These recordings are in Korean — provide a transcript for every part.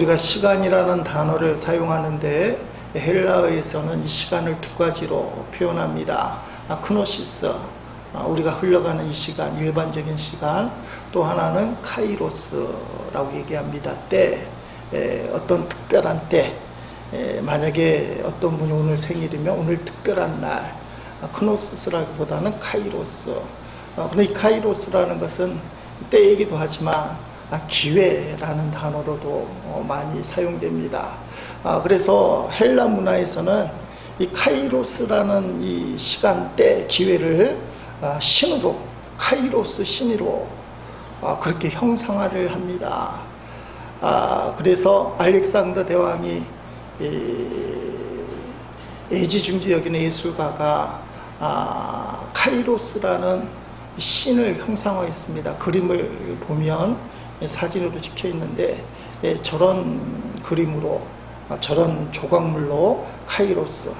우리가 시간이라는 단어를 사용하는데 헬라어에서는 이 시간을 두 가지로 표현합니다. 크노시스, 우리가 흘러가는 이 시간, 일반적인 시간. 또 하나는 카이로스라고 얘기합니다. 때, 어떤 특별한 때. 만약에 어떤 분이 오늘 생일이면 오늘 특별한 날, 크노시스라기보다는 카이로스. 근데 이 카이로스라는 것은 때이기도 하지만 기회라는 단어로도 많이 사용됩니다. 그래서 헬라 문화에서는 이 카이로스라는 이 시간대 기회를 신으로, 카이로스 신으로 그렇게 형상화를 합니다. 그래서 알렉산더 대왕이 애지중지 여기는 예술가가 카이로스라는 신을 형상화했습니다. 그림을 보면 사진으로 찍혀 있는데 저런 그림으로, 저런 조각물로 카이로스,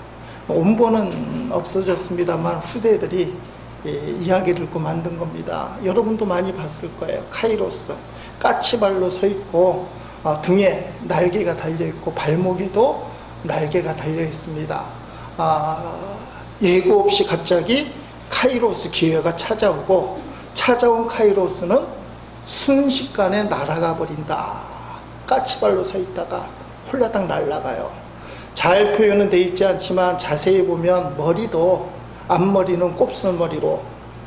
원본은 없어졌습니다만 후대들이 이야기를 듣고 만든 겁니다. 여러분도 많이 봤을 거예요. 카이로스, 까치발로 서 있고 등에 날개가 달려 있고 발목에도 날개가 달려 있습니다. 예고 없이 갑자기 카이로스 기회가 찾아오고, 찾아온 카이로스는 순식간에 날아가 버린다. 까치발로 서 있다가 홀라당 날아가요. 잘 표현은 되어 있지 않지만 자세히 보면 머리도, 앞머리는 곱슬머리로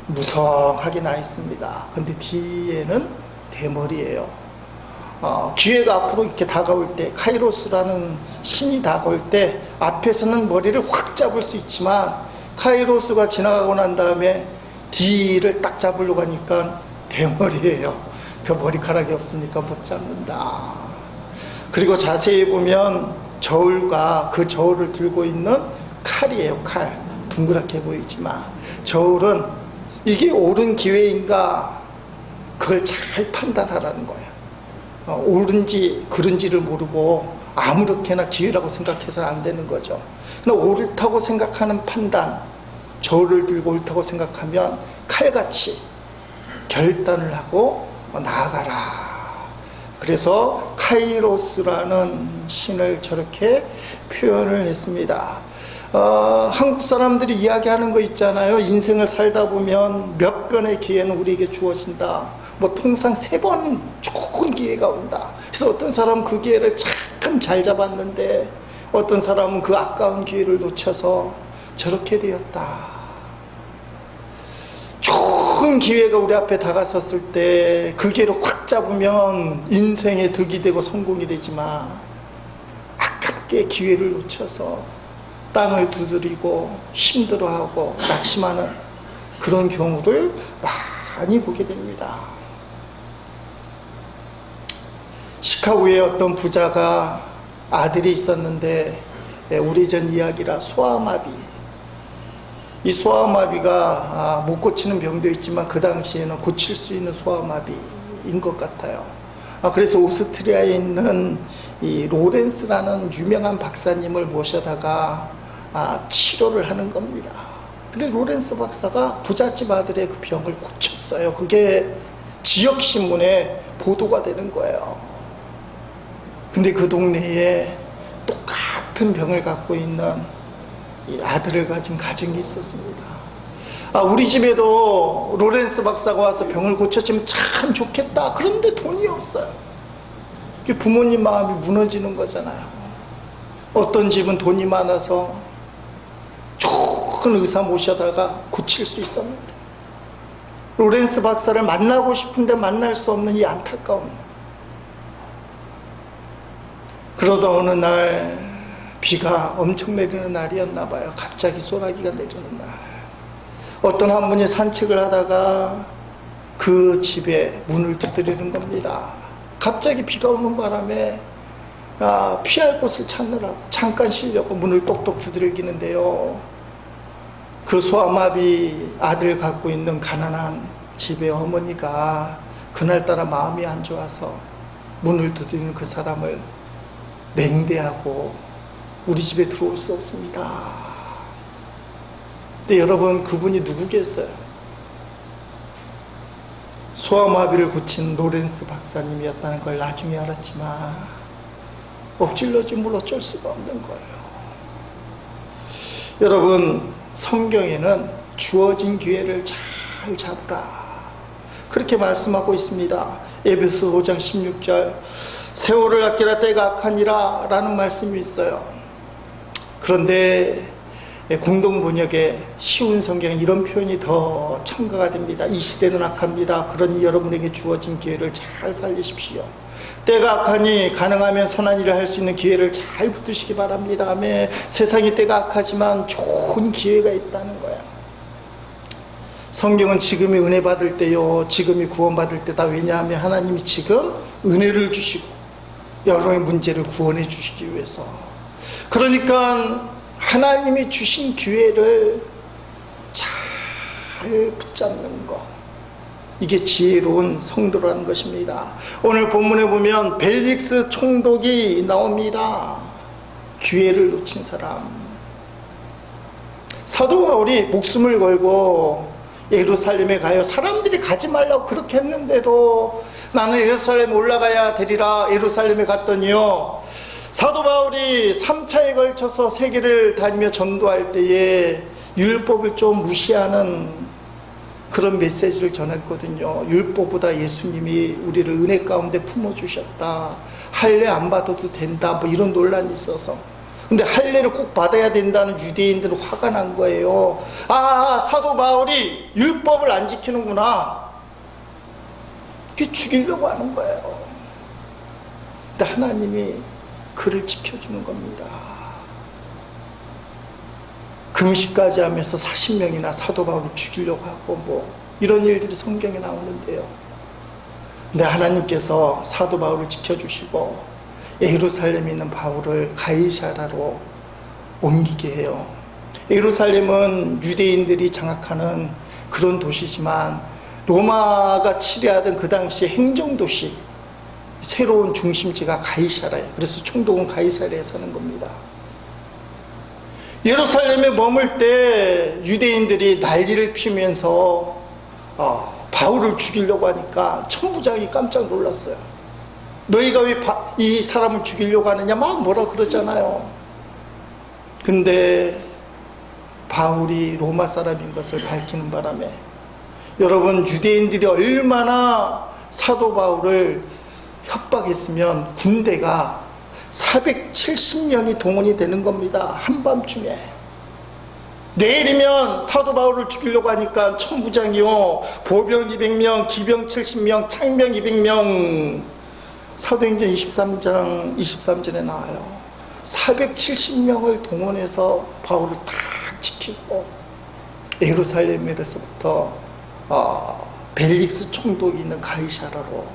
무성하게 나 있습니다. 근데 뒤에는 대머리예요. 기회가 앞으로 이렇게 다가올 때, 카이로스라는 신이 다가올 때 앞에서는 머리를 확 잡을 수 있지만 카이로스가 지나가고 난 다음에 뒤를 딱 잡으려고 하니까 대머리예요. 그 머리카락이 없으니까 못 잡는다. 그리고 자세히 보면 저울과 그 저울을 들고 있는 칼이에요. 칼. 둥그랗게 보이지만 저울은 이게 옳은 기회인가 그걸 잘 판단하라는 거예요. 옳은지 그른지를 모르고 아무렇게나 기회라고 생각해서는 안 되는 거죠. 옳다고 생각하는 판단, 저울을 들고 옳다고 생각하면 칼같이 결단을 하고 나아가라. 그래서 카이로스라는 신을 저렇게 표현을 했습니다. 한국 사람들이 이야기하는 거 있잖아요. 인생을 살다 보면 몇 번의 기회는 우리에게 주어진다. 통상 3번 좋은 기회가 온다. 그래서 어떤 사람은 그 기회를 참 잘 잡았는데 어떤 사람은 그 아까운 기회를 놓쳐서 저렇게 되었다. 좋은 기회가 우리 앞에 다가섰을 때 그 기회를 확 잡으면 인생의 득이 되고 성공이 되지만 아깝게 기회를 놓쳐서 땅을 두드리고 힘들어하고 낙심하는 그런 경우를 많이 보게 됩니다. 시카고에 어떤 부자가 아들이 있었는데 오래전 이야기라 소아마비. 이 소아마비가 못 고치는 병도 있지만 그 당시에는 고칠 수 있는 소아마비인 것 같아요. 그래서 오스트리아에 있는 이 로렌스라는 유명한 박사님을 모셔다가 치료를 하는 겁니다. 근데 로렌스 박사가 부잣집 아들의 그 병을 고쳤어요. 그게 지역신문에 보도가 되는 거예요. 근데 그 동네에 똑같은 병을 갖고 있는 이 아들을 가진 가정이 있었습니다. 우리 집에도 로렌스 박사가 와서 병을 고쳐주면 참 좋겠다. 그런데 돈이 없어요. 부모님 마음이 무너지는 거잖아요. 어떤 집은 돈이 많아서 좋은 의사 모셔다가 고칠 수 있었는데 로렌스 박사를 만나고 싶은데 만날 수 없는 이 안타까움. 그러다 어느 날 비가 엄청 내리는 날이었나 봐요. 갑자기 소나기가 내리는 날. 어떤 한 분이 산책을 하다가 그 집에 문을 두드리는 겁니다. 갑자기 비가 오는 바람에 피할 곳을 찾느라고 잠깐 쉬려고 문을 똑똑 두드리는데요. 그 소아마비 아들 갖고 있는 가난한 집의 어머니가 그날따라 마음이 안 좋아서 문을 두드리는 그 사람을 맹대하고 우리 집에 들어올 수 없습니다. 근데 여러분, 그분이 누구겠어요? 소아마비를 고친 로렌스 박사님이었다는 걸 나중에 알았지만 엎질러짐을 어쩔 수가 없는 거예요. 여러분, 성경에는 주어진 기회를 잘 잡으라 그렇게 말씀하고 있습니다. 에베소 5장 16절 세월을 아끼라 때가 악하니라 라는 말씀이 있어요. 그런데 공동 번역에 쉬운 성경은 이런 표현이 더 첨가가 됩니다. 이 시대는 악합니다. 그러니 여러분에게 주어진 기회를 잘 살리십시오. 때가 악하니 가능하면 선한 일을 할 수 있는 기회를 잘 붙드시기 바랍니다. 아멘. 세상이 때가 악하지만 좋은 기회가 있다는 거야. 성경은 지금이 은혜 받을 때요, 지금이 구원 받을 때다. 왜냐하면 하나님이 지금 은혜를 주시고 여러분의 문제를 구원해 주시기 위해서. 그러니까 하나님이 주신 기회를 잘 붙잡는 것, 이게 지혜로운 성도라는 것입니다. 오늘 본문에 보면 벨릭스 총독이 나옵니다. 기회를 놓친 사람. 사도 바울이 목숨을 걸고 예루살렘에 가요. 사람들이 가지 말라고 그렇게 했는데도 나는 예루살렘에 올라가야 되리라 예루살렘에 갔더니요, 사도 바울이 3차에 걸쳐서 세계를 다니며 전도할 때에 율법을 좀 무시하는 그런 메시지를 전했거든요. 율법보다 예수님이 우리를 은혜 가운데 품어주셨다. 할례 안 받아도 된다. 뭐 이런 논란이 있어서. 근데 할례를 꼭 받아야 된다는 유대인들은 화가 난 거예요. 아, 사도 바울이 율법을 안 지키는구나. 그게 죽이려고 하는 거예요. 근데 하나님이 그를 지켜주는 겁니다. 금식까지 하면서 40명이나 사도 바울을 죽이려고 하고 뭐 이런 일들이 성경에 나오는데요. 근데 하나님께서 사도 바울을 지켜주시고 예루살렘에 있는 바울을 가이사라로 옮기게 해요. 예루살렘은 유대인들이 장악하는 그런 도시지만 로마가 치려하던 그 당시 행정도시, 새로운 중심지가 가이사라예요. 그래서 총독은 가이사라에 사는 겁니다. 예루살렘에 머물 때 유대인들이 난리를 피우면서 바울을 죽이려고 하니까 천부장이 깜짝 놀랐어요. 너희가 왜 이 사람을 죽이려고 하느냐 막 뭐라 그러잖아요. 근데 바울이 로마 사람인 것을 밝히는 바람에, 여러분, 유대인들이 얼마나 사도 바울을 협박했으면 군대가 470명이 동원이 되는 겁니다. 한밤중에. 내일이면 사도 바울을 죽이려고 하니까 천부장이요, 보병 200명, 기병 70명, 창병 200명. 사도행전 23절에 나와요. 470명을 동원해서 바울을 다 지키고 예루살렘에서부터 벨릭스 총독이 있는 가이사라로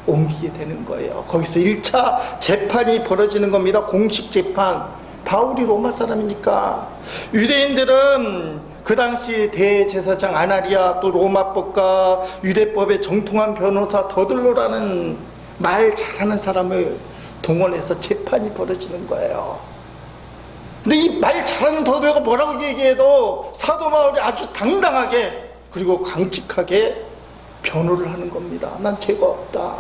옮기게 되는 거예요. 거기서 1차 재판이 벌어지는 겁니다. 공식 재판. 바울이 로마 사람이니까. 유대인들은 그 당시 대제사장 아나리아, 또 로마법과 유대법의 정통한 변호사 더들로라는 말 잘하는 사람을 동원해서 재판이 벌어지는 거예요. 근데 이 말 잘하는 더들로가 뭐라고 얘기해도 사도 바울이 아주 당당하게 그리고 강직하게 변호를 하는 겁니다. 난 죄가 없다.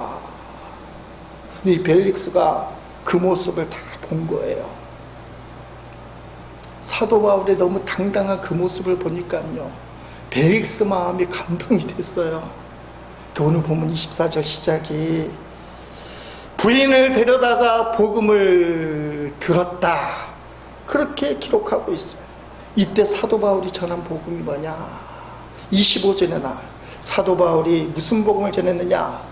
이 벨릭스가 그 모습을 다 본 거예요. 사도 바울의 너무 당당한 그 모습을 보니까요, 벨릭스 마음이 감동이 됐어요. 오늘 보면 24절 시작이 부인을 데려다가 복음을 들었다, 그렇게 기록하고 있어요. 이때 사도 바울이 전한 복음이 뭐냐? 25절에 나와요. 사도 바울이 무슨 복음을 전했느냐?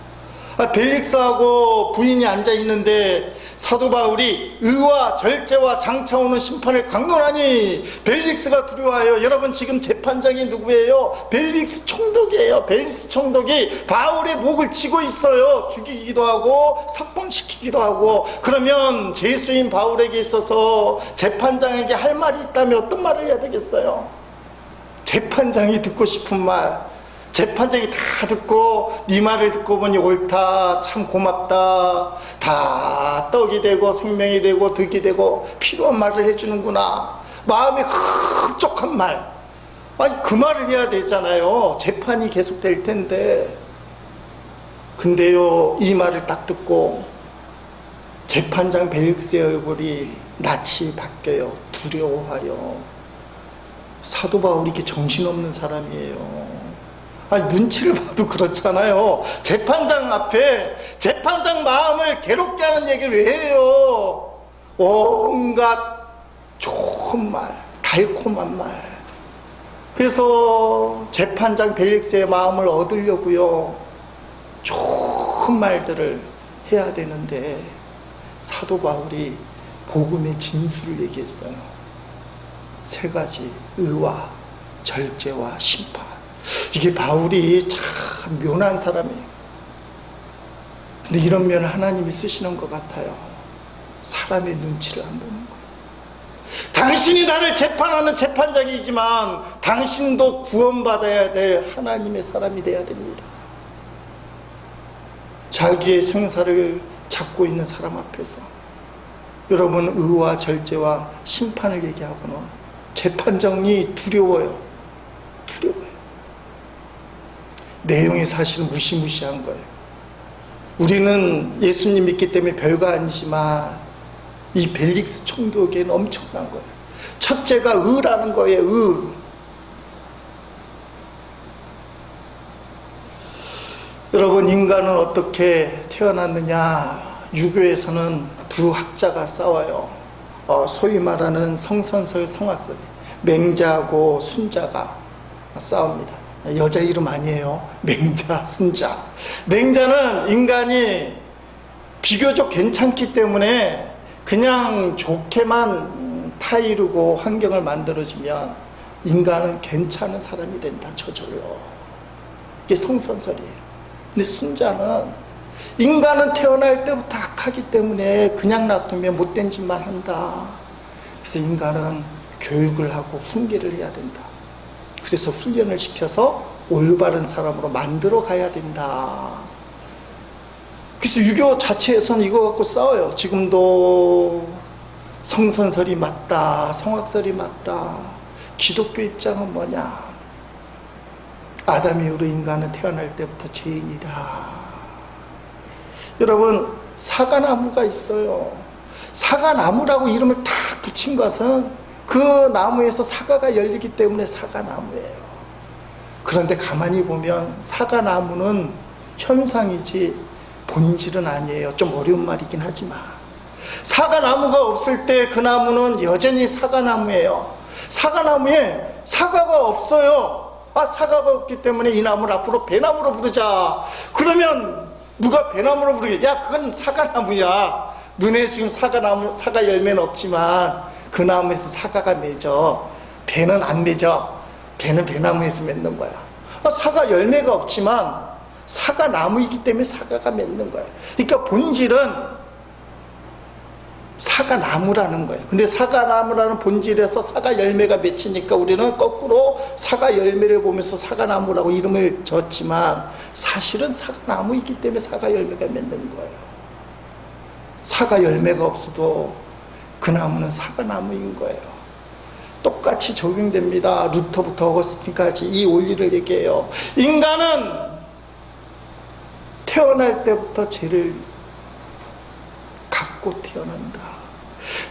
벨릭스하고 부인이 앉아있는데 사도 바울이 의와 절제와 장차 오는 심판을 강론하니 벨릭스가 두려워하여. 여러분, 지금 재판장이 누구예요? 벨릭스 총독이에요. 벨릭스 총독이 바울의 목을 치고 있어요. 죽이기도 하고 석방시키기도 하고. 그러면 죄수인 바울에게 있어서 재판장에게 할 말이 있다면 어떤 말을 해야 되겠어요? 재판장이 듣고 싶은 말, 재판장이 다 듣고 네 말을 듣고 보니 옳다, 참 고맙다, 다 떡이 되고 생명이 되고 득이 되고 필요한 말을 해주는구나, 마음이 흡족한 말. 아니, 그 말을 해야 되잖아요. 재판이 계속될 텐데. 근데요, 이 말을 딱 듣고 재판장 벨릭스의 얼굴이 낯이 바뀌어요. 두려워하여. 사도 바울이 이렇게 정신없는 사람이에요. 아니, 눈치를 봐도 그렇잖아요. 재판장 앞에 재판장 마음을 괴롭게 하는 얘기를 왜 해요? 온갖 좋은 말, 달콤한 말. 그래서 재판장 벨릭스의 마음을 얻으려고요, 좋은 말들을 해야 되는데 사도 바울이 복음의 진수를 얘기했어요. 세 가지: 의와 절제와 심판. 이게 바울이 참 묘한 사람이에요. 근데 이런 면을 하나님이 쓰시는 것 같아요. 사람의 눈치를 안 보는 거예요. 당신이 나를 재판하는 재판장이지만 당신도 구원받아야 될 하나님의 사람이 돼야 됩니다. 자기의 생사를 잡고 있는 사람 앞에서 여러분, 의와 절제와 심판을 얘기하고는 재판장이 두려워요. 두려워요. 내용이 사실은 무시무시한 거예요. 우리는 예수님 믿기 때문에 별거 아니지만 이 벨릭스 총독에게는 엄청난 거예요. 첫째가 의라는 거예요. 의. 여러분, 인간은 어떻게 태어났느냐? 유교에서는 두 학자가 싸워요. 소위 말하는 성선설, 성악설, 맹자하고 순자가 싸웁니다. 여자 이름 아니에요. 맹자, 순자. 맹자는 인간이 비교적 괜찮기 때문에 그냥 좋게만 타이르고 환경을 만들어주면 인간은 괜찮은 사람이 된다, 저절로. 이게 성선설이에요. 근데 순자는 인간은 태어날 때부터 악하기 때문에 그냥 놔두면 못된 짓만 한다. 그래서 인간은 교육을 하고 훈계를 해야 된다. 그래서 훈련을 시켜서 올바른 사람으로 만들어 가야 된다. 그래서 유교 자체에서는 이거 갖고 싸워요. 지금도 성선설이 맞다, 성악설이 맞다. 기독교 입장은 뭐냐? 아담 이후로 인간은 태어날 때부터 죄인이다. 여러분, 사과나무가 있어요. 사과나무라고 이름을 딱 붙인 것은 그 나무에서 사과가 열리기 때문에 사과나무예요. 그런데 가만히 보면 사과나무는 현상이지 본질은 아니에요. 좀 어려운 말이긴 하지만 사과나무가 없을 때 그 나무는 여전히 사과나무예요. 사과나무에 사과가 없어요. 사과가 없기 때문에 이 나무를 앞으로 배나무로 부르자. 그러면 누가 배나무로 부르게? 야, 그건 사과나무야. 눈에 지금 사과나무, 사과 열매는 없지만 그 나무에서 사과가 맺어. 배는 안 맺어. 배는 배나무에서 맺는 거야. 사과 열매가 없지만 사과나무이기 때문에 사과가 맺는 거야. 그러니까 본질은 사과나무라는 거예요. 근데 사과나무라는 본질에서 사과 열매가 맺히니까 우리는 거꾸로 사과 열매를 보면서 사과나무라고 이름을 졌지만 사실은 사과나무이기 때문에 사과 열매가 맺는 거예요. 사과 열매가 없어도 그 나무는 사과나무인 거예요. 똑같이 적용됩니다. 루터부터 어거스틴까지 이 원리를 얘기해요. 인간은 태어날 때부터 죄를 갖고 태어난다.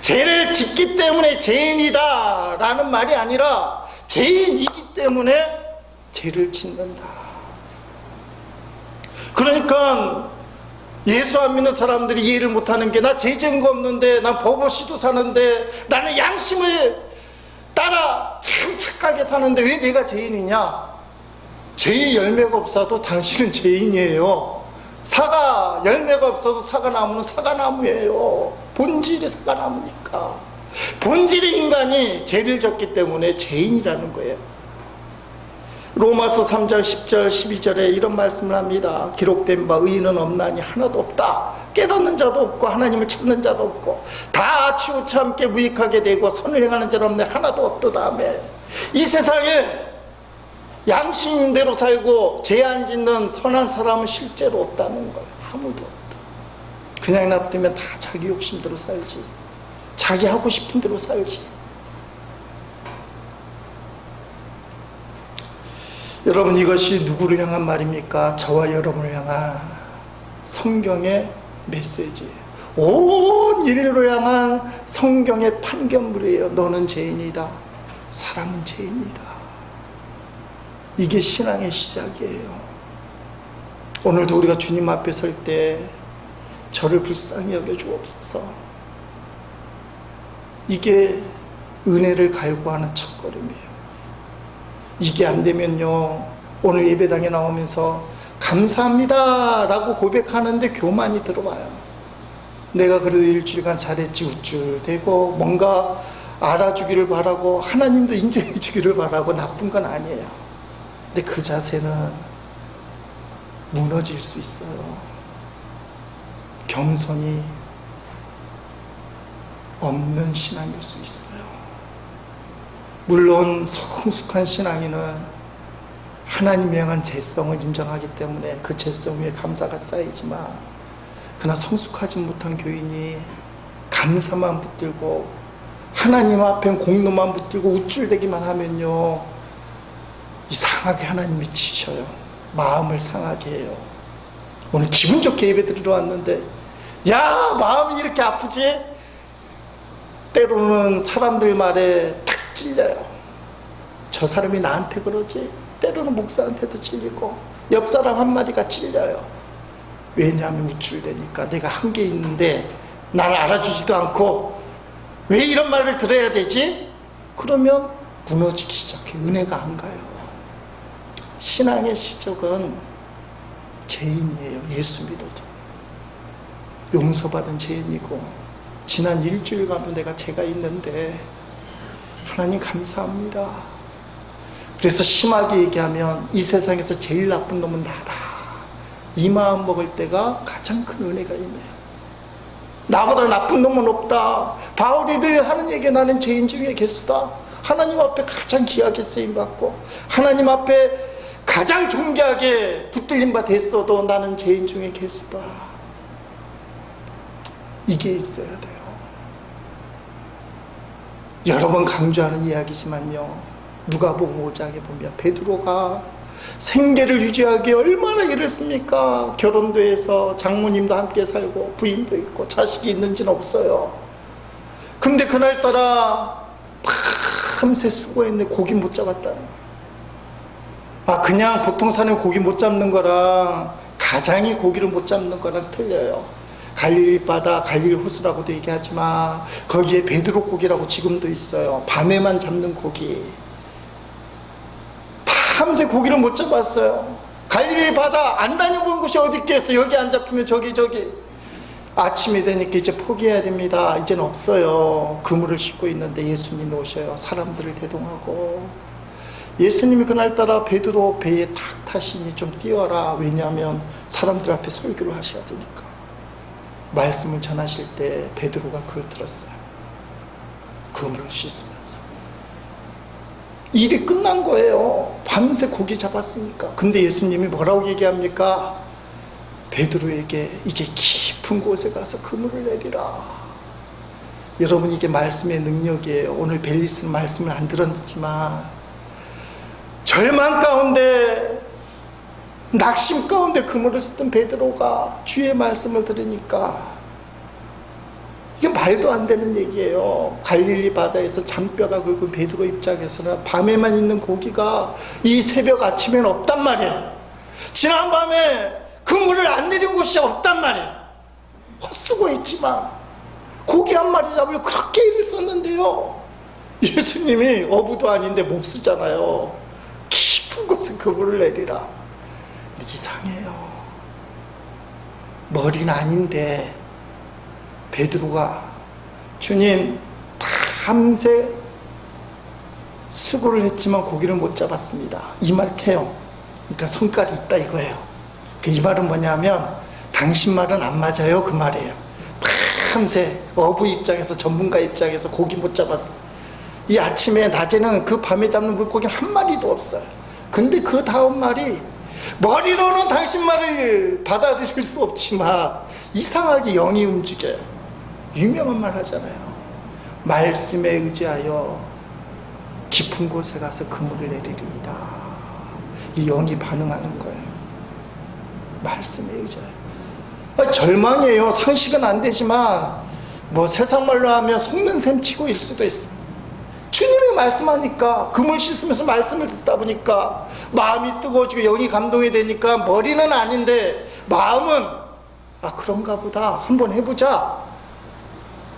죄를 짓기 때문에 죄인이다 라는 말이 아니라 죄인이기 때문에 죄를 짓는다. 그러니까 예수 안 믿는 사람들이 이해를 못하는 게, 나 죄 지은 거 없는데, 난 법 없이도 사는데, 나는 양심을 따라 참 착하게 사는데 왜 내가 죄인이냐? 죄의 열매가 없어도 당신은 죄인이에요. 사과 열매가 없어도 사과나무는 사과나무예요. 본질이 사과나무니까. 본질의 인간이 죄를 졌기 때문에 죄인이라는 거예요. 로마서 3장 10절 12절에 이런 말씀을 합니다. 기록된 바 의인은 없나니 하나도 없다. 깨닫는 자도 없고 하나님을 찾는 자도 없고 다 치우쳐 무익하게 되고 선을 행하는 자는 없네. 하나도 없도다. 아멘. 이 세상에 양심대로 살고 죄 안 짓는 선한 사람은 실제로 없다는 거예요. 아무도 없다. 그냥 놔두면 다 자기 욕심대로 살지. 자기 하고 싶은 대로 살지. 여러분, 이것이 누구를 향한 말입니까? 저와 여러분을 향한 성경의 메시지예요. 온 인류를 향한 성경의 판결물이에요. 너는 죄인이다. 사람은 죄인이다. 이게 신앙의 시작이에요. 오늘도 우리가 주님 앞에 설 때 저를 불쌍히 여겨주옵소서. 이게 은혜를 갈구하는 첫걸음이에요. 이게 안 되면요, 오늘 예배당에 나오면서 감사합니다 라고 고백하는데 교만이 들어와요. 내가 그래도 일주일간 잘했지 우쭐대고 뭔가 알아주기를 바라고 하나님도 인정해 주기를 바라고 나쁜 건 아니에요. 근데 그 자세는 무너질 수 있어요. 겸손이 없는 신앙일 수 있어요. 물론 성숙한 신앙인은 하나님에 향한 죄성을 인정하기 때문에 그 죄성 위에 감사가 쌓이지만, 그러나 성숙하지 못한 교인이 감사만 붙들고 하나님 앞엔 공로만 붙들고 우쭐대기만 하면요, 이상하게 하나님이 치셔요. 마음을 상하게 해요. 오늘 기분 좋게 예배 드리러 왔는데 야, 마음이 이렇게 아프지? 때로는 사람들 말에 탁 찔려요. 저 사람이 나한테 그러지? 때로는 목사한테도 찔리고 옆 사람 한마디가 찔려요. 왜냐하면 우쭐대니까 내가 한 게 있는데 나를 알아주지도 않고 왜 이런 말을 들어야 되지? 그러면 무너지기 시작해. 은혜가 안 가요. 신앙의 시작은 죄인이에요. 예수 믿어도 용서받은 죄인이고, 지난 일주일간도 내가 죄가 있는데 하나님 감사합니다. 그래서 심하게 얘기하면 이 세상에서 제일 나쁜 놈은 나다, 이 마음 먹을 때가 가장 큰 은혜가 있네요. 나보다 나쁜 놈은 없다. 바울이 늘 하는 얘기, 나는 죄인 중에 개수다. 하나님 앞에 가장 귀하게 쓰임받고 하나님 앞에 가장 존귀하게 붙들림 바 됐어도 나는 죄인 중에 개수다. 이게 있어야 돼요. 여러 번 강조하는 이야기지만요, 누가복음 5장에 보면 베드로가 생계를 유지하기 얼마나 애썼습니까? 결혼도 해서 장모님도 함께 살고 부인도 있고 자식이 있는지는 없어요. 근데 그날따라 밤새 수고했는데 고기 못 잡았다는 거예요. 그냥 보통 사람이 고기 못 잡는 거랑 가장이 고기를 못 잡는 거랑 틀려요. 갈릴리 바다, 갈릴리 호수라고도 얘기하지만 거기에 베드로 고기라고 지금도 있어요. 밤에만 잡는 고기. 밤새 고기를 못 잡았어요. 갈릴리 바다 안 다녀본 곳이 어디 있겠어. 여기 안 잡히면 저기. 아침이 되니까 이제 포기해야 됩니다. 이제는 없어요. 그물을 싣고 있는데 예수님이 오셔요. 사람들을 대동하고. 예수님이 그날따라 베드로 배에 탁 타시니 좀 띄워라. 왜냐하면 사람들 앞에 설교를 하셔야 되니까. 말씀을 전하실 때 베드로가 그걸 들었어요. 그물을 씻으면서. 일이 끝난 거예요. 밤새 고기 잡았으니까. 근데 예수님이 뭐라고 얘기합니까? 베드로에게 이제 깊은 곳에 가서 그물을 내리라. 여러분, 이게 말씀의 능력이에요. 오늘 벨리스는 말씀을 안 들었지만 절망 가운데, 낙심 가운데 그물을 쓰던 베드로가 주의 말씀을 들으니까, 이게 말도 안 되는 얘기예요. 갈릴리 바다에서 잔뼈가 굵은 베드로 입장에서는 밤에만 있는 고기가 이 새벽 아침에는 없단 말이에요. 지난 밤에 그물을 안 내린 곳이 없단 말이에요. 헛수고 있지만 고기 한 마리 잡으려 그렇게 일을 썼는데요, 예수님이 어부도 아닌데 목수잖아요. 깊은 곳에 그물을 내리라. 이상해요. 머리는 아닌데 베드로가 주님, 밤새 수고를 했지만 고기를 못 잡았습니다, 이 말 해요. 그러니까 성깔이 있다 이거예요. 이 말은 뭐냐면 당신 말은 안 맞아요, 그 말이에요. 밤새 어부 입장에서, 전문가 입장에서 고기 못 잡았어. 이 아침에, 낮에는 그 밤에 잡는 물고기는 한 마리도 없어요. 근데 그 다음 말이, 머리로는 당신 말을 받아들일 수 없지만 이상하게 영이 움직여요. 유명한 말 하잖아요. 말씀에 의지하여 깊은 곳에 가서 그물을 내리리이다. 이 영이 반응하는 거예요. 말씀에 의지하여. 절망이에요. 상식은 안 되지만 뭐 세상 말로 하면 속는 셈 치고 일 수도 있어. 주님이 말씀하니까, 금을 씻으면서 말씀을 듣다 보니까 마음이 뜨거워지고 영이 감동이 되니까 머리는 아닌데 마음은 그런가 보다, 한번 해보자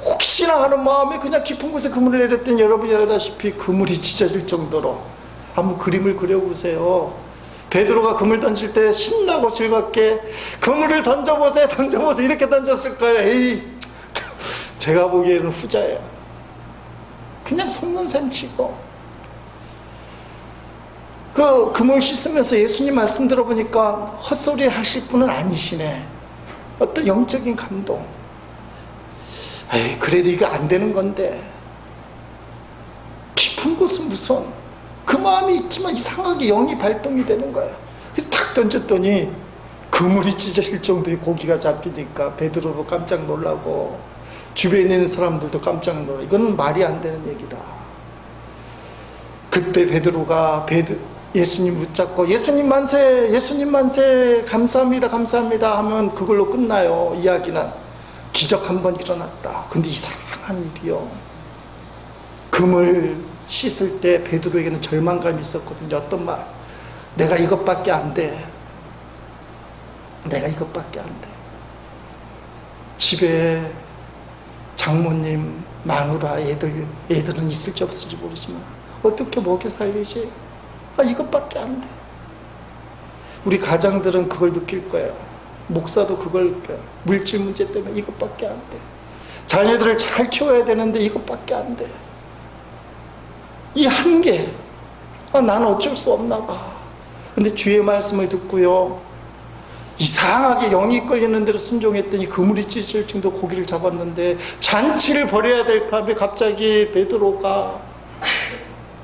혹시나 하는 마음에 그냥 깊은 곳에 그물을 내렸더니 여러분이 알다시피 그물이 찢어질 정도로. 한번 그림을 그려보세요. 베드로가 그물 던질 때 신나고 즐겁게 그물을 던져보세요 이렇게 던졌을 거예요. 에이, 제가 보기에는 후자예요. 그냥 속는 셈 치고. 그 그물 씻으면서 예수님 말씀 들어보니까 헛소리 하실 분은 아니시네. 어떤 영적인 감동. 에이, 그래도 이거 안 되는 건데. 깊은 곳은 무슨, 그 마음이 있지만 이상하게 영이 발동이 되는 거야. 그래서 탁 던졌더니 그물이 찢어질 정도의 고기가 잡히니까 베드로도 깜짝 놀라고 주변에 있는 사람들도 깜짝 놀라. 이건 말이 안 되는 얘기다. 그때 베드로가 예수님 붙잡고 예수님 만세, 예수님 만세, 감사합니다, 감사합니다 하면 그걸로 끝나요. 이야기는 기적 한 번 일어났다. 근데 이상한 일이요. 금을 씻을 때 베드로에게는 절망감이 있었거든요. 어떤 말? 내가 이것밖에 안 돼. 내가 이것밖에 안 돼. 집에 장모님, 마누라, 애들은 있을지 없을지 모르지만 어떻게 먹여 살리지? 이것밖에 안 돼. 우리 가장들은 그걸 느낄 거예요. 목사도 그걸 느껴요. 물질 문제 때문에 이것밖에 안 돼. 자녀들을 잘 키워야 되는데 이것밖에 안 돼. 이 한계, 나는 어쩔 수 없나 봐. 근데 주의 말씀을 듣고요, 이상하게 영이 이끌리는 대로 순종했더니 그물이 찢을 정도 고기를 잡았는데, 잔치를 벌여야 될 밤에 갑자기 베드로가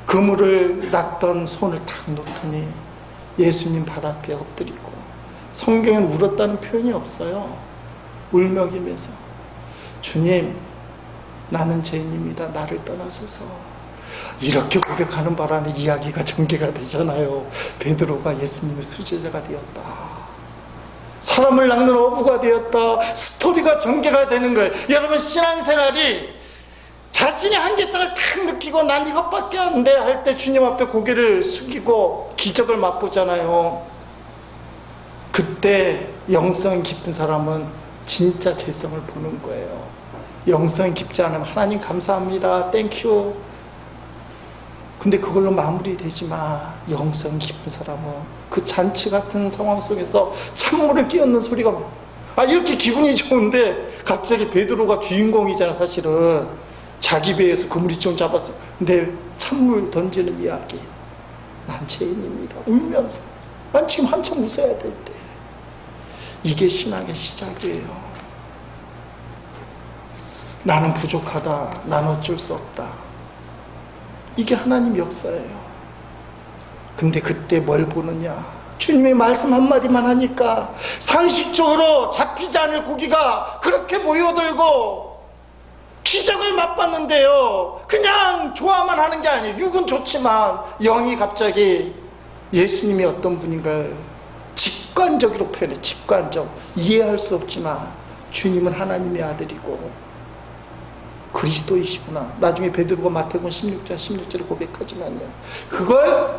그물을 놨던 손을 탁 놓더니 예수님 발 앞에 엎드리고, 성경엔 울었다는 표현이 없어요. 울먹이면서 주님, 나는 죄인입니다. 나를 떠나소서. 이렇게 고백하는 바람에 이야기가 전개가 되잖아요. 베드로가 예수님의 수제자가 되었다. 사람을 낚는 어부가 되었다. 스토리가 전개가 되는 거예요. 여러분, 신앙생활이 자신의 한계성을 탁 느끼고 난 이것밖에 안 돼 할 때 주님 앞에 고개를 숙이고 기적을 맛보잖아요. 그때 영성 깊은 사람은 진짜 죄성을 보는 거예요. 영성 깊지 않으면 하나님 감사합니다, 땡큐, 근데 그걸로 마무리되지 마. 영성 깊은 사람은 그 잔치 같은 상황 속에서 찬물을 끼얹는 소리가, 이렇게 기분이 좋은데 갑자기 베드로가 주인공이잖아. 사실은 자기 배에서 그물이 좀 잡았어. 근데 찬물 던지는 이야기, 난 죄인입니다, 울면서. 난 지금 한참 웃어야 될 때. 이게 신앙의 시작이에요. 나는 부족하다, 난 어쩔 수 없다. 이게 하나님 역사예요. 근데 그때 뭘 보느냐? 주님의 말씀 한마디만 하니까 상식적으로 잡히지 않을 고기가 그렇게 모여들고 기적을 맛봤는데요, 그냥 좋아만 하는 게 아니에요. 육은 좋지만 영이 갑자기 예수님이 어떤 분인가를 직관적으로 표현해. 직관적. 이해할 수 없지만 주님은 하나님의 아들이고 그리스도이시구나. 나중에 베드로가 마태복음 16절에 고백하지만요, 그걸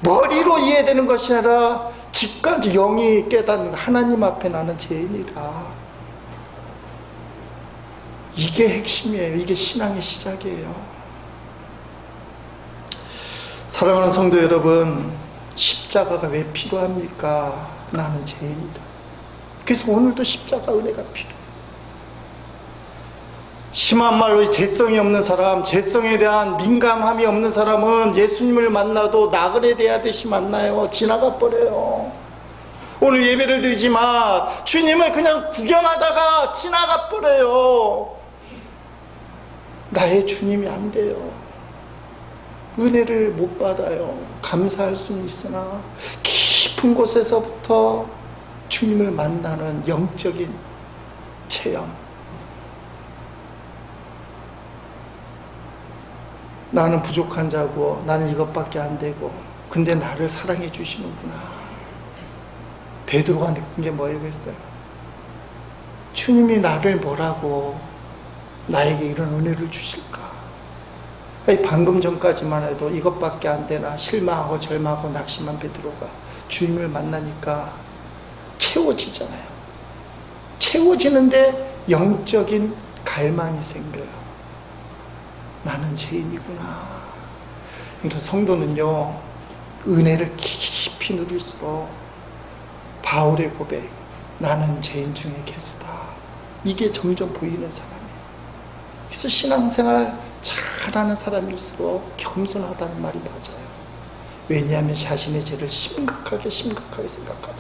머리로 이해되는 것이 아니라 직관적, 영이 깨닫는, 하나님 앞에 나는 죄인이다. 이게 핵심이에요. 이게 신앙의 시작이에요. 사랑하는 성도 여러분, 십자가가 왜 필요합니까? 나는 죄인이다. 그래서 오늘도 십자가 은혜가 필요해요. 심한 말로 죄성이 없는 사람, 죄성에 대한 민감함이 없는 사람은 예수님을 만나도 나그네 대하듯이 만나요. 지나가 버려요. 오늘 예배를 드리지만 주님을 그냥 구경하다가 지나가 버려요. 나의 주님이 안 돼요. 은혜를 못 받아요. 감사할 수는 있으나 깊은 곳에서부터 주님을 만나는 영적인 체험. 나는 부족한 자고 나는 이것밖에 안 되고 근데 나를 사랑해 주시는구나. 베드로가 느낀 게 뭐였겠어요? 주님이 나를 뭐라고 나에게 이런 은혜를 주실까? 방금 전까지만 해도 이것밖에 안 되나 실망하고 절망하고 낙심한 베드로가 주님을 만나니까 채워지잖아요. 채워지는데 영적인 갈망이 생겨요. 나는 죄인이구나. 그러니까 성도는요, 은혜를 깊이 누릴수록 바울의 고백, 나는 죄인 중에 괴수다, 이게 점점 보이는 사람이에요. 그래서 신앙생활 잘하는 사람일수록 겸손하다는 말이 맞아요. 왜냐하면 자신의 죄를 심각하게 생각하니까.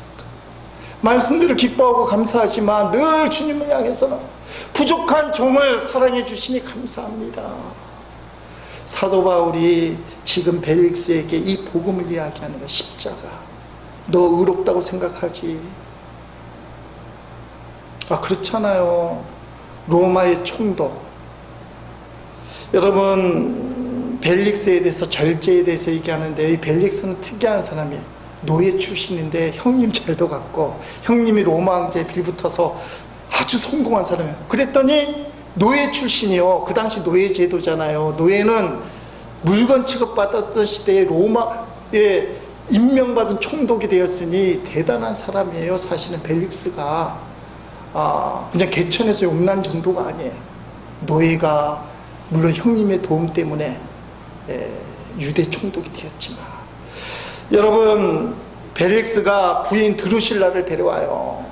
말씀대로 기뻐하고 감사하지만 늘 주님을 향해서는 부족한 종을 사랑해 주시니 감사합니다. 사도 바울이 지금 벨릭스에게 이 복음을 이야기하는 거, 십자가. 너 의롭다고 생각하지? 그렇잖아요. 로마의 총독. 여러분, 벨릭스에 대해서, 절제에 대해서 얘기하는데, 이 벨릭스는 특이한 사람이에요. 노예 출신인데 형님 잘도 갖고, 형님이 로마 황제에 빌붙어서 아주 성공한 사람이에요. 그랬더니 노예 출신이요. 그 당시 노예 제도잖아요. 노예는 물건 취급받았던 시대에 로마에 임명받은 총독이 되었으니 대단한 사람이에요. 사실은 벨릭스가 그냥 개천에서 용난 정도가 아니에요. 노예가 물론 형님의 도움 때문에 유대 총독이 되었지만, 여러분, 벨릭스가 부인 드루실라를 데려와요.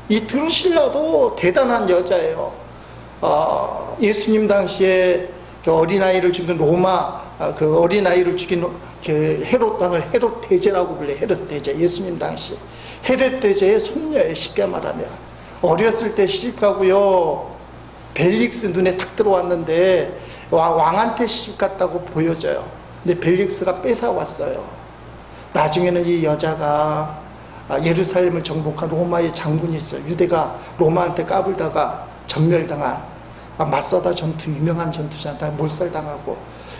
이 드루실라도 대단한 여자예요. 예수님 당시에 그 어린아이를 죽인 로마, 그 어린아이를 죽인 그 헤롯 왕을 헤롯 대제라고 불려요. 헤롯 대제. 예수님 당시 헤롯 대제의 손녀예요. 쉽게 말하면 어렸을 때 시집가고요. 벨릭스 눈에 탁 들어왔는데 왕한테 시집갔다고 보여져요. 근데 벨릭스가 뺏어왔어요. 나중에는 이 여자가 예루살렘을 정복한 로마의 장군이 있어요. 유대가 로마한테 까불다가 전멸당한 마사다 전투, 유명한 전투잖아요. 몰살당하고,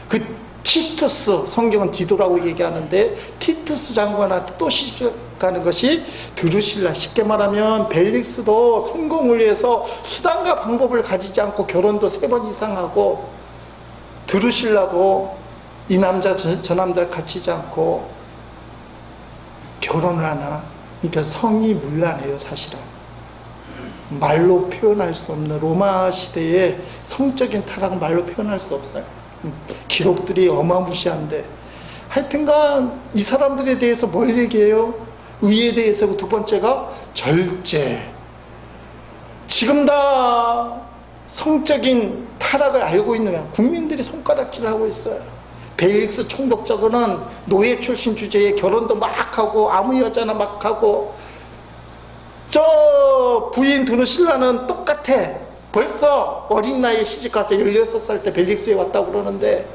그 티투스, 성경은 디도라고 얘기하는데 티투스 장관한테 또 시집가는 것이 드루실라. 쉽게 말하면 벨릭스도 성공을 위해서 수단과 방법을 가지지 않고 결혼도 3번 이상 하고, 드루실라도 이 남자 저 남자 갖추지 않고 결혼을 하나. 그러니까 성이 문란해요. 사실은 말로 표현할 수 없는, 로마 시대의 성적인 타락은 말로 표현할 수 없어요. 기록들이 어마무시한데, 하여튼간 이 사람들에 대해서 뭘 얘기해요? 의에 대해서. 두 번째가 절제. 지금 다 성적인 타락을 알고 있는 거야. 국민들이 손가락질을 하고 있어요. 벨릭스 총독 저거는 노예 출신 주제에 결혼도 막 하고 아무 여자나 막 하고, 저 부인 드루실라는 똑같아. 벌써 어린 나이에 시집가서 16살 때 벨릭스에 왔다고 그러는데,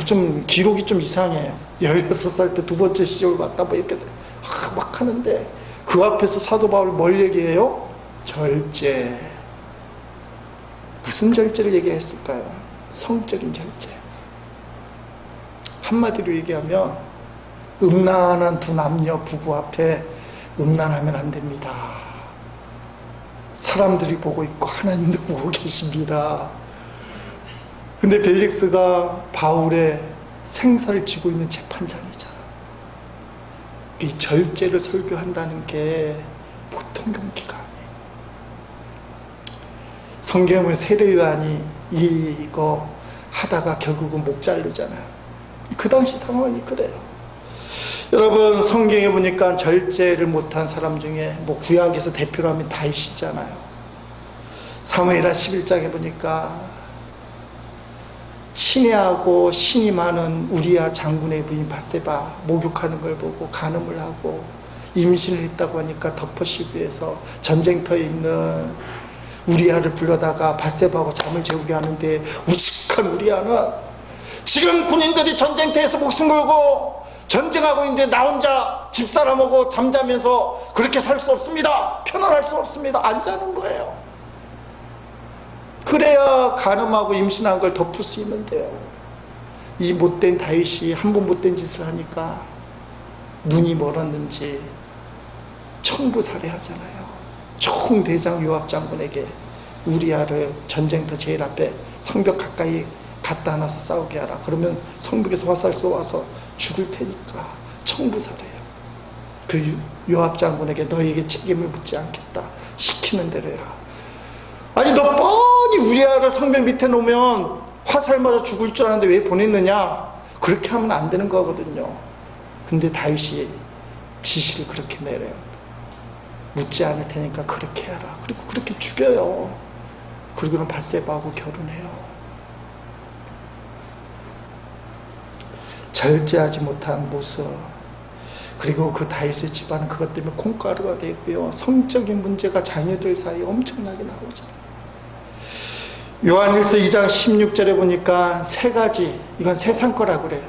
좀 기록이 좀 이상해요. 16살 때 2번째 시집을 왔다 뭐 이렇게 막 하는데, 그 앞에서 사도 바울이 뭘 얘기해요? 절제. 무슨 절제를 얘기했을까요? 성적인 절제. 한마디로 얘기하면 음란한 두 남녀 부부 앞에 음란하면 안 됩니다. 사람들이 보고 있고 하나님도 보고 계십니다. 근데 벨릭스가 바울의 생사를 쥐고 있는 재판장이잖아. 이 절제를 설교한다는 게 보통 용기가 아니에요. 성경의 세례요한이 이거 하다가 결국은 목 자르잖아요. 그 당시 상황이 그래요. 여러분, 성경에 보니까 절제를 못한 사람 중에 뭐 구약에서 대표로 하면 다윗이잖아요. 사무엘하 11장에 보니까 친애하고 신이 많은 우리야 장군의 부인 밧세바 목욕하는 걸 보고 간음을 하고 임신을 했다고 하니까 덮어씌우기 위해서 전쟁터에 있는 우리아를 불러다가 밧세바하고 잠을 재우게 하는데, 우직한 우리아는 지금 군인들이 전쟁터에서 목숨 걸고 전쟁하고 있는데 나 혼자 집사람하고 잠자면서 그렇게 살 수 없습니다. 편안할 수 없습니다. 안 자는 거예요. 그래야 간음하고 임신한 걸 덮을 수 있는데요. 이 못된 다윗이 한 번 못된 짓을 하니까 눈이 멀었는지 청부 살해하잖아요. 총대장 요압 장군에게 우리아를 전쟁터 제일 앞에 성벽 가까이 갖다 놔서 싸우게 하라. 그러면 성벽에서 화살 쏘아서 죽을 테니까 청부살해요. 그 요압 장군에게 너에게 책임을 묻지 않겠다. 시키는 대로 해라. 아니 너 뻔히 우리아를 성벽 밑에 놓으면 화살 맞아 죽을 줄 아는데 왜 보냈느냐? 그렇게 하면 안 되는 거거든요. 근데 다윗이 지시를 그렇게 내려요. 묻지 않을 테니까 그렇게 해라. 그리고 그렇게 죽여요. 그리고는 밧세바하고 결혼해요. 절제하지 못한 모습. 그리고 그 다윗의 집안은 그것 때문에 콩가루가 되고요. 성적인 문제가 자녀들 사이에 엄청나게 나오죠. 요한일서 2장 16절에 보니까 세 가지, 이건 세상 거라 그래요.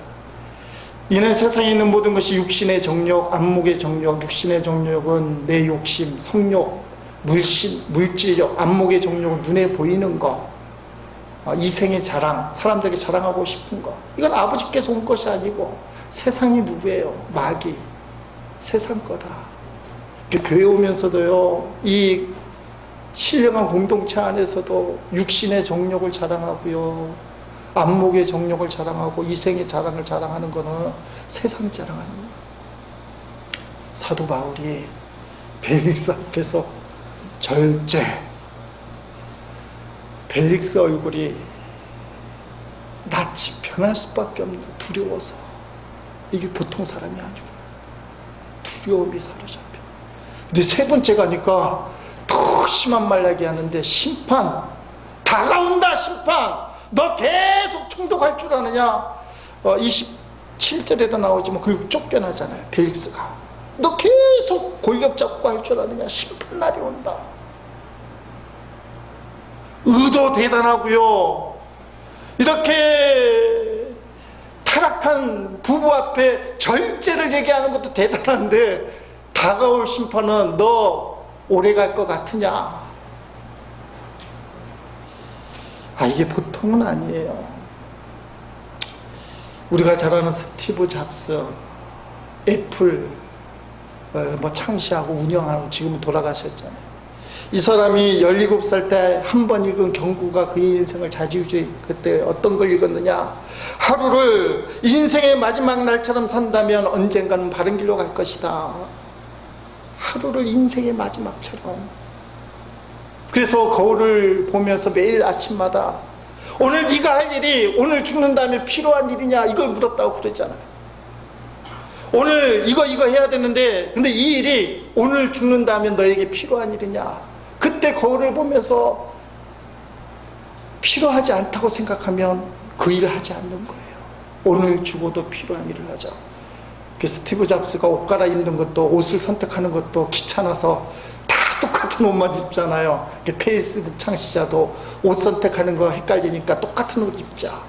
이는 세상에 있는 모든 것이 육신의 정욕, 안목의 정욕. 육신의 정욕은 내 욕심, 성욕, 물질욕. 안목의 정욕은 눈에 보이는 거, 이생의 자랑, 사람들에게 자랑하고 싶은 거. 이건 아버지께서 온 것이 아니고 세상이 누구예요? 마귀, 세상 거다. 교회 오면서도요, 이 신령한 공동체 안에서도 육신의 정욕을 자랑하고요, 안목의 정욕을 자랑하고 이생의 자랑을 자랑하는 거는 세상 자랑하는 거예요. 사도 바울이 벨릭스 앞에서 절제, 벨릭스 얼굴이 낯이 변할 수밖에 없는 거예요. 두려워서. 이게 보통 사람이 아니고 두려움이 사로잡혀. 근데 세 번째 가니까 더 심한 말 이야기하는데, 심판 다가온다. 심판 너 계속 총독할 줄 아느냐. 27절에도 나오지만 그리고 쫓겨나잖아요. 벨릭스가 너 계속 권력 잡고 할 줄 아느냐. 심판 날이 온다. 의도 대단하고요. 이렇게 타락한 부부 앞에 절제를 얘기하는 것도 대단한데, 다가올 심판은 너 오래 갈 것 같으냐. 이게 보통은 아니에요. 우리가 잘 아는 스티브 잡스, 애플 창시하고 운영하고 지금은 돌아가셨잖아요. 이 사람이 17살 때 한 번 읽은 경구가 그의 인생을 좌지우지. 그때 어떤 걸 읽었느냐. 하루를 인생의 마지막 날처럼 산다면 언젠가는 바른 길로 갈 것이다. 하루를 인생의 마지막처럼. 그래서 거울을 보면서 매일 아침마다 오늘 네가 할 일이 오늘 죽는 다음에 필요한 일이냐 이걸 물었다고 그러잖아요. 오늘 이거 해야 되는데 근데 이 일이 오늘 죽는다면 너에게 필요한 일이냐. 그때 거울을 보면서 필요하지 않다고 생각하면 그 일을 하지 않는 거예요. 오늘 죽어도 필요한 일을 하자. 스티브 잡스가 옷 갈아입는 것도, 옷을 선택하는 것도 귀찮아서 다 똑같은 옷만 입잖아요. 페이스북 창시자도 옷 선택하는 거 헷갈리니까 똑같은 옷 입자.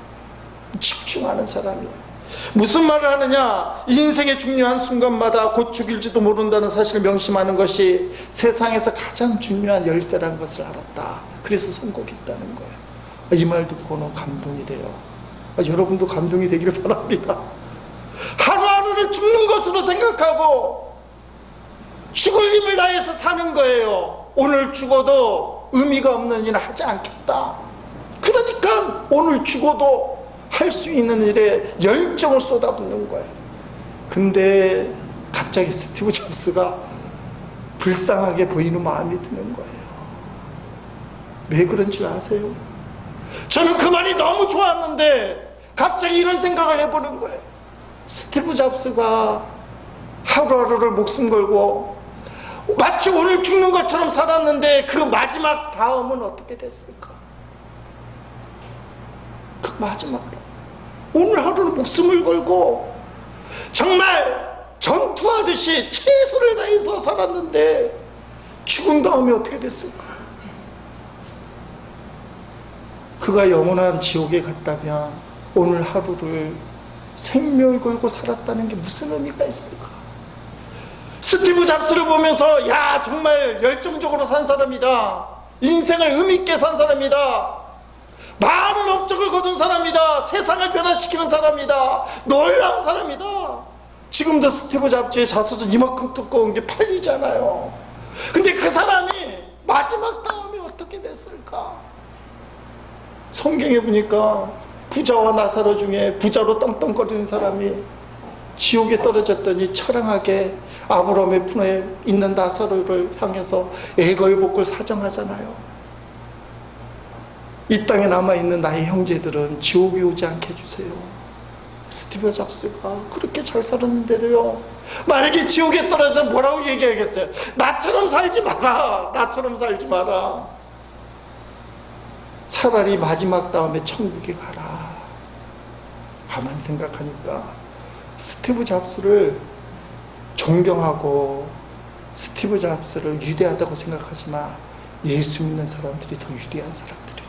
집중하는 사람이에요. 무슨 말을 하느냐. 인생의 중요한 순간마다 곧 죽일지도 모른다는 사실을 명심하는 것이 세상에서 가장 중요한 열쇠라는 것을 알았다. 그래서 선곡했다는 거예요. 이 말 듣고는 감동이 돼요. 여러분도 감동이 되기를 바랍니다. 하루하루를 죽는 것으로 생각하고 죽을 힘을 다해서 사는 거예요. 오늘 죽어도 의미가 없는 일을 하지 않겠다. 그러니까 오늘 죽어도 할 수 있는 일에 열정을 쏟아붓는 거예요. 근데 갑자기 스티브 잡스가 불쌍하게 보이는 마음이 드는 거예요. 왜 그런 줄 아세요? 저는 그 말이 너무 좋았는데 갑자기 이런 생각을 해보는 거예요. 스티브 잡스가 하루하루를 목숨 걸고 마치 오늘 죽는 것처럼 살았는데 그 마지막 다음은 어떻게 됐을까? 그 마지막 오늘 하루를 목숨을 걸고 정말 전투하듯이 최선을 다해서 살았는데 죽은 다음에 어떻게 됐을까? 그가 영원한 지옥에 갔다면 오늘 하루를 생명을 걸고 살았다는 게 무슨 의미가 있을까? 스티브 잡스를 보면서 야 정말 열정적으로 산 사람이다. 인생을 의미있게 산 사람이다. 많은 업적을 거둔 사람이다. 세상을 변화시키는 사람이다. 놀라운 사람이다. 지금도 스티브 잡스의 자서전 이만큼 두꺼운 게 팔리잖아요. 근데 그 사람이 마지막 다음에 어떻게 됐을까? 성경에 보니까 부자와 나사로 중에 부자로 떵떵거리는 사람이 지옥에 떨어졌더니 처량하게 아브라함의 품에 있는 나사로를 향해서 애걸복걸 사정하잖아요. 이 땅에 남아있는 나의 형제들은 지옥에 오지 않게 해주세요. 스티브 잡스가 그렇게 잘 살았는데도요, 만약에 지옥에 떨어져서 뭐라고 얘기하겠어요? 나처럼 살지 마라, 나처럼 살지 마라. 차라리 마지막 다음에 천국에 가라. 가만 생각하니까 스티브 잡스를 존경하고 스티브 잡스를 위대하다고 생각하지만 예수 믿는 사람들이 더 위대한 사람들이에요.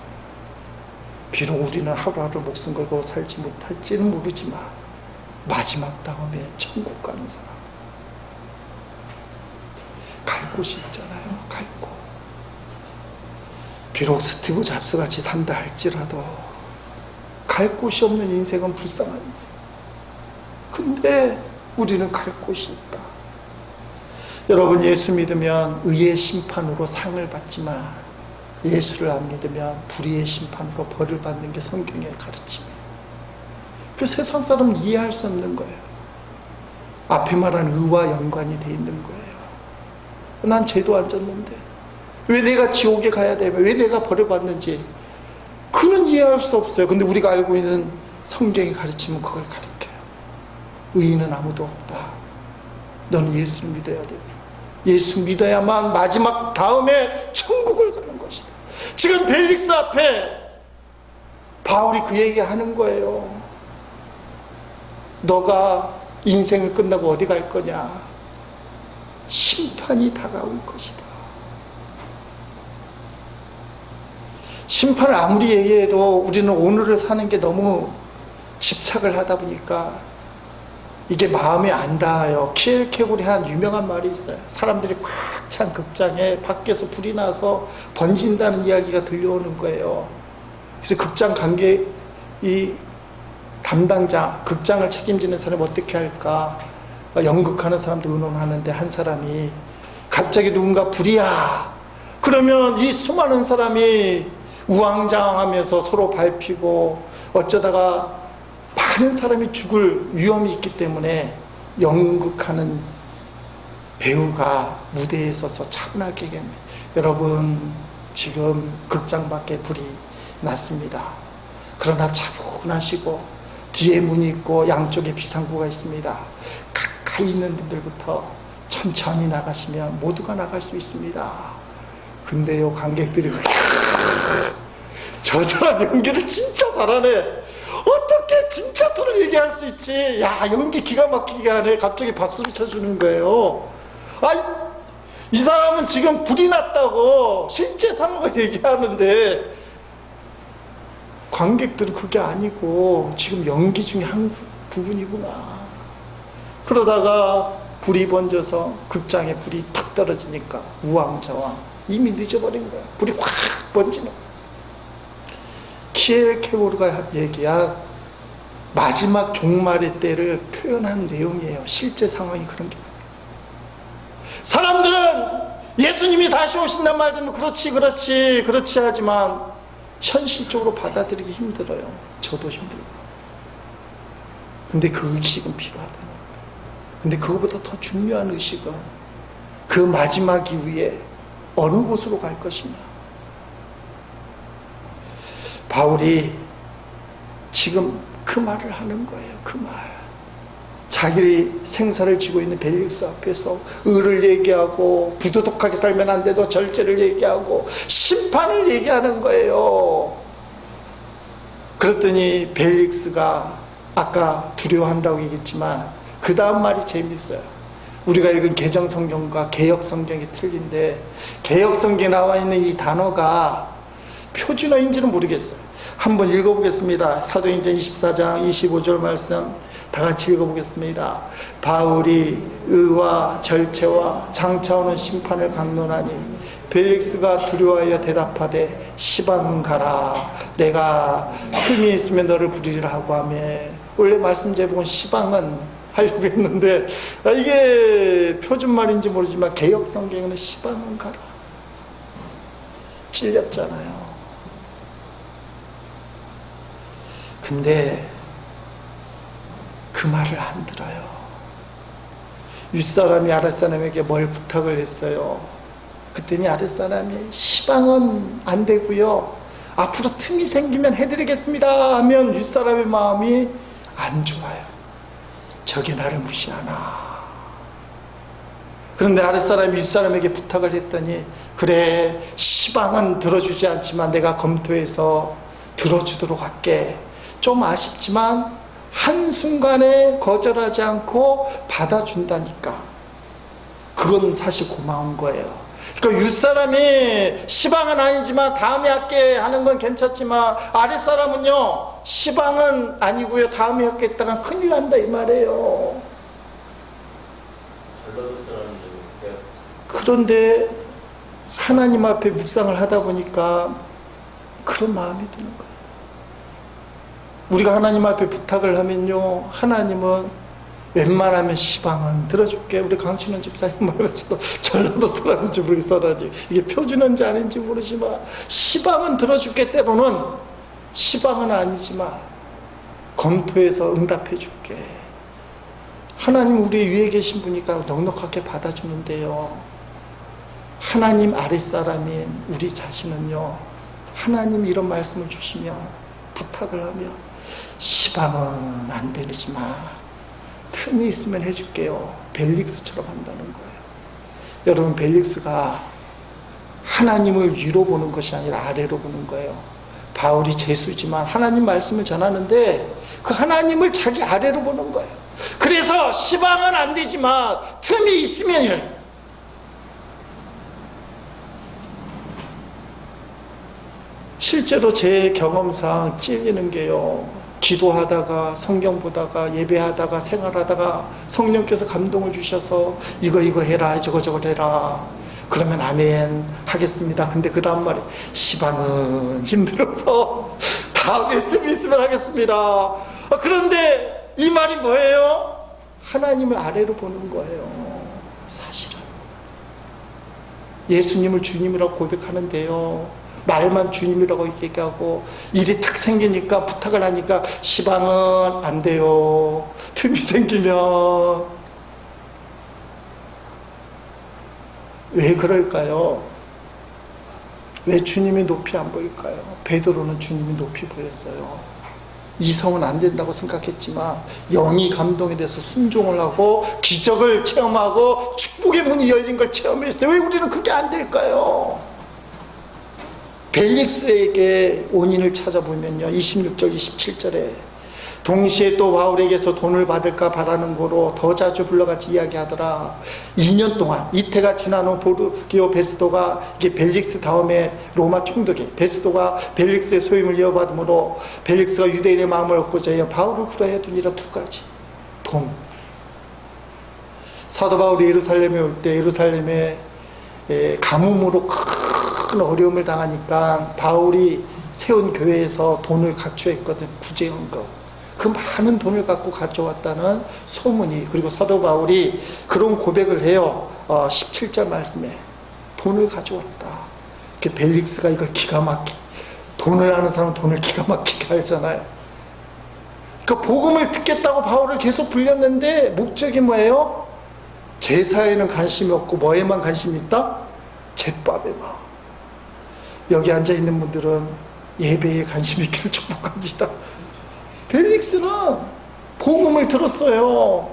비록 우리는 하루하루 목숨 걸고 살지 못할지는 모르지만 마지막 다음에 천국 가는 사람, 갈 곳이 있잖아요. 갈 곳. 비록 스티브 잡스 같이 산다 할지라도 갈 곳이 없는 인생은 불쌍한 인생. 근데 우리는 갈 곳이 있다. 여러분, 예수 믿으면 의의 심판으로 상을 받지만 예수를 안 믿으면 불의의 심판으로 벌을 받는 게 성경의 가르침이에요. 그 세상 사람은 이해할 수 없는 거예요. 앞에 말한 의와 연관이 돼 있는 거예요. 난 죄도 안 졌는데 왜 내가 지옥에 가야 돼? 왜 내가 벌을 받는지 그는 이해할 수 없어요. 근데 우리가 알고 있는 성경의 가르침은 그걸 가르쳐요. 의인은 아무도 없다. 너는 예수를 믿어야 돼. 예수 믿어야만 마지막 다음에 천국을 가는 것이다. 지금 벨릭스 앞에 바울이 그 얘기하는 거예요. 너가 인생을 끝나고 어디 갈 거냐? 심판이 다가올 것이다. 심판을 아무리 얘기해도 우리는 오늘을 사는 게 너무 집착을 하다 보니까 이게 마음에 안 닿아요. 키엘케고리 한 유명한 말이 있어요. 사람들이 꽉 찬 극장에 밖에서 불이 나서 번진다는 이야기가 들려오는 거예요. 그래서 극장 관계 이 담당자, 극장을 책임지는 사람이 어떻게 할까? 연극하는 사람도 의논하는데 한 사람이 갑자기 누군가 불이야. 그러면 이 수많은 사람이 우왕좌왕하면서 서로 밟히고 어쩌다가 많은 사람이 죽을 위험이 있기 때문에 연극하는 배우가 무대에 서서 차분하게 얘기합니다. 여러분, 지금 극장 밖에 불이 났습니다. 그러나 차분하시고 뒤에 문이 있고 양쪽에 비상구가 있습니다. 가까이 있는 분들부터 천천히 나가시면 모두가 나갈 수 있습니다. 근데요, 관객들이 저 사람 연기를 진짜 잘하네. 어떻게 진짜 저런 얘기할 수 있지? 야, 연기 기가 막히게 하네. 갑자기 박수를 쳐주는 거예요. 이 사람은 지금 불이 났다고 실제 상황을 얘기하는데 관객들은 그게 아니고 지금 연기 중에 한 부분이구나. 그러다가 불이 번져서 극장에 불이 탁 떨어지니까 우왕좌왕 이미 늦어버린 거야. 불이 확 번지는 거야. 키엘케고르가 얘기한 마지막 종말의 때를 표현한 내용이에요. 실제 상황이 그런 게 아니에요. 사람들은 예수님이 다시 오신단 말 들으면 그렇지 하지만 현실적으로 받아들이기 힘들어요. 저도 힘들고. 근데 그 의식은 필요하다는 거예요. 근데 그거보다 더 중요한 의식은 그 마지막 이후에 어느 곳으로 갈 것이냐. 바울이 지금 그 말을 하는 거예요. 그 말. 자기 생사를 지고 있는 벨릭스 앞에서 의를 얘기하고 부도덕하게 살면 안 돼도 절제를 얘기하고 심판을 얘기하는 거예요. 그랬더니 벨릭스가 아까 두려워한다고 얘기했지만 그 다음 말이 재밌어요. 우리가 읽은 개정성경과 개역성경이 틀린데 개역성경에 나와 있는 이 단어가 표준어인지는 모르겠어요. 한번 읽어보겠습니다. 사도행전 24장 25절 말씀 다 같이 읽어보겠습니다. 바울이 의와 절체와 장차오는 심판을 강론하니 벨릭스가 두려워하여 대답하되 시방은 가라. 내가 틈이 있으면 너를 부리리라 하고 하며, 원래 말씀 제목은 시방은 하려고 했는데 이게 표준말인지 모르지만 개역성경에는 시방은 가라. 찔렸잖아요. 근데 그 말을 안 들어요. 윗사람이 아랫사람에게 뭘 부탁을 했어요. 그랬더니 아랫사람이 시방은 안 되고요, 앞으로 틈이 생기면 해드리겠습니다 하면 윗사람의 마음이 안 좋아요. 저게 나를 무시하나. 그런데 아랫사람이 윗사람에게 부탁을 했더니, 그래, 시방은 들어주지 않지만 내가 검토해서 들어주도록 할게. 좀 아쉽지만 한순간에 거절하지 않고 받아준다니까. 그건 사실 고마운 거예요. 그러니까 윗사람이 시방은 아니지만 다음에 할게 하는 건 괜찮지만, 아랫사람은요, 시방은 아니고요, 다음에 하겠다가 큰일 난다 이 말이에요. 그런데 하나님 앞에 묵상을 하다 보니까 그런 마음이 드는 거예요. 우리가 하나님 앞에 부탁을 하면요, 하나님은 웬만하면 시방은 들어줄게. 우리 강신원 집사님 말처럼 전라도 사람인지 모르겠어라지, 이게 표준어인지 아닌지 모르지만 시방은 들어줄게. 때로는 시방은 아니지만 검토해서 응답해 줄게. 하나님 우리 위에 계신 분이니까 넉넉하게 받아주는데요, 하나님 아랫사람인 우리 자신은요, 하나님 이런 말씀을 주시면, 부탁을 하면 시방은 안 되지만 틈이 있으면 해줄게요. 벨릭스처럼 한다는 거예요. 여러분, 벨릭스가 하나님을 위로 보는 것이 아니라 아래로 보는 거예요. 바울이 죄수지만 하나님 말씀을 전하는데 그 하나님을 자기 아래로 보는 거예요. 그래서 시방은 안 되지만 틈이 있으면, 실제로 제 경험상 찔리는 게요, 기도하다가 성경 보다가 예배하다가 생활하다가 성령께서 감동을 주셔서 이거 해라, 저거 해라, 그러면 아멘 하겠습니다. 근데 그 다음 말이 시방은 힘들어서 다음에 틈이 있으면 하겠습니다. 그런데 이 말이 뭐예요? 하나님을 아래로 보는 거예요. 사실은 예수님을 주님이라고 고백하는데요, 말만 주님이라고 얘기하고 일이 탁 생기니까 부탁을 하니까 시방은 안 돼요. 틈이 생기면. 왜 그럴까요? 왜 주님이 높이 안 보일까요? 베드로는 주님이 높이 보였어요. 이성은 안 된다고 생각했지만 영이 감동이 돼서 순종을 하고 기적을 체험하고 축복의 문이 열린 걸 체험했어요. 왜 우리는 그게 안 될까요? 벨릭스에게 원인을 찾아보면요, 26절 27절에 동시에 또 바울에게서 돈을 받을까 바라는 거로 더 자주 불러같이 이야기하더라. 2년 동안 이태가 지난 후 보르기오 베스도가, 이게 벨릭스 다음에 로마 총독이 베스도가 벨릭스의 소임을 이어받으므로 벨릭스가 유대인의 마음을 얻고자 하여 바울을 구라해 두니라. 두 가지. 돈. 사도 바울이 예루살렘에 올 때 예루살렘에 가뭄으로 큰 어려움을 당하니까 바울이 세운 교회에서 돈을 각주했거든. 구제연금. 그 많은 돈을 갖고 가져왔다는 소문이. 그리고 사도 바울이 그런 고백을 해요. 17절 말씀에 돈을 가져왔다. 벨릭스가 이걸 기가 막히게, 돈을 아는 사람은 돈을 기가 막히게 알잖아요. 그 복음을 듣겠다고 바울을 계속 불렸는데 목적이 뭐예요? 제사에는 관심이 없고 뭐에만 관심이 있다? 제밥에만. 여기 앉아있는 분들은 예배에 관심 있기를 축복합니다. 벨릭스는 복음을 들었어요.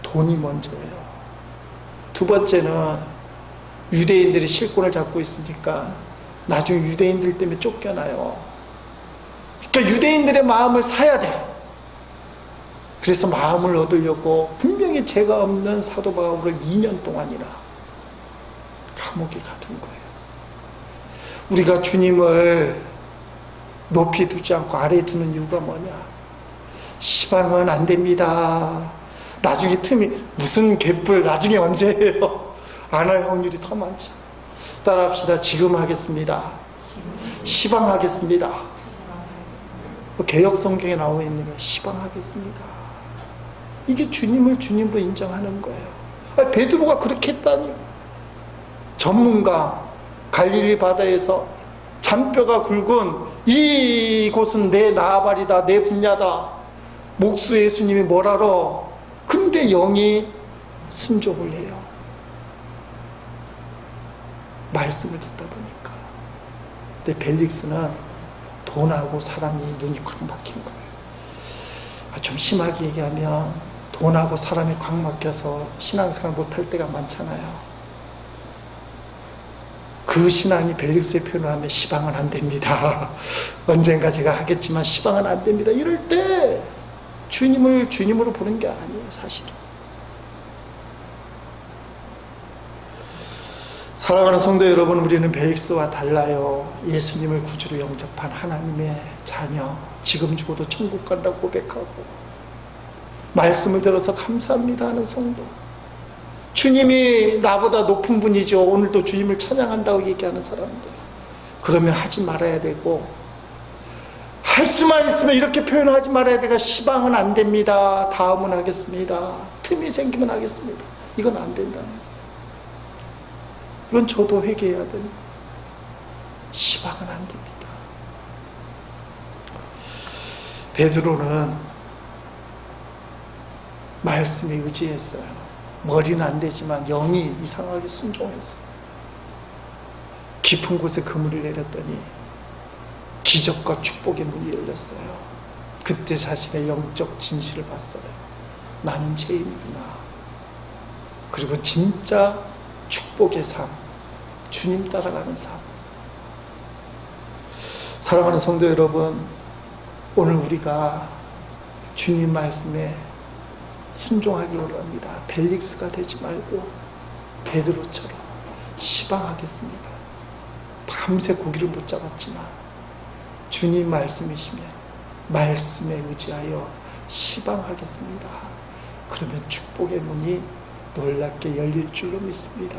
돈이 먼저예요. 두 번째는 유대인들이 실권을 잡고 있으니까 나중에 유대인들 때문에 쫓겨나요. 그러니까 유대인들의 마음을 사야 돼. 그래서 마음을 얻으려고 분명히 죄가 없는 사도 바울을 2년 동안이나 감옥에 가둔 거예요. 우리가 주님을 높이 두지 않고 아래에 두는 이유가 뭐냐? 시방은 안 됩니다. 나중에 틈이, 무슨 개뿔 나중에 언제 해요? 안 할 확률이 더 많죠. 따라합시다. 지금 하겠습니다. 시방하겠습니다. 개역 성경에 나와 있는 게 시방하겠습니다. 이게 주님을 주님으로 인정하는 거예요. 베드로가 그렇게 했다니. 전문가 갈릴리 바다에서 잔뼈가 굵은 이곳은 내 나발이다, 내 분야다. 목수 예수님이 뭘 알아? 근데 영이 순종을 해요. 말씀을 듣다 보니까. 근데 벨릭스는 돈하고 사람이 눈이 꽉 막힌 거예요. 좀 심하게 얘기하면 돈하고 사람이 꽉 막혀서 신앙생활 못할 때가 많잖아요. 그 신앙이 벨릭스의 표현을 하면 시방은 안 됩니다. 언젠가 제가 하겠지만 시방은 안 됩니다. 이럴 때 주님을 주님으로 보는 게 아니에요, 사실은. 사랑하는 성도 여러분, 우리는 벨릭스와 달라요. 예수님을 구주로 영접한 하나님의 자녀, 지금 죽어도 천국 간다고 고백하고 말씀을 들어서 감사합니다 하는 성도, 주님이 나보다 높은 분이죠, 오늘도 주님을 찬양한다고 얘기하는 사람들, 그러면 하지 말아야 되고, 할 수만 있으면 이렇게 표현하지 말아야 되고, 시방은 안 됩니다, 다음은 하겠습니다, 틈이 생기면 하겠습니다, 이건 안 된다는 거예요. 이건 저도 회개해야 됩니다. 시방은 안 됩니다. 베드로는 말씀에 의지했어요. 머리는 안 되지만 영이 이상하게 순종했어요. 깊은 곳에 그물을 내렸더니 기적과 축복의 문이 열렸어요. 그때 자신의 영적 진실을 봤어요. 나는 죄인이구나. 그리고 진짜 축복의 삶, 주님 따라가는 삶. 사랑하는 성도 여러분, 오늘 우리가 주님 말씀에 순종하기를 원합니다. 벨릭스가 되지 말고 베드로처럼 시방하겠습니다. 밤새 고기를 못 잡았지만 주님 말씀이시면 말씀에 의지하여 시방하겠습니다. 그러면 축복의 문이 놀랍게 열릴 줄로 믿습니다.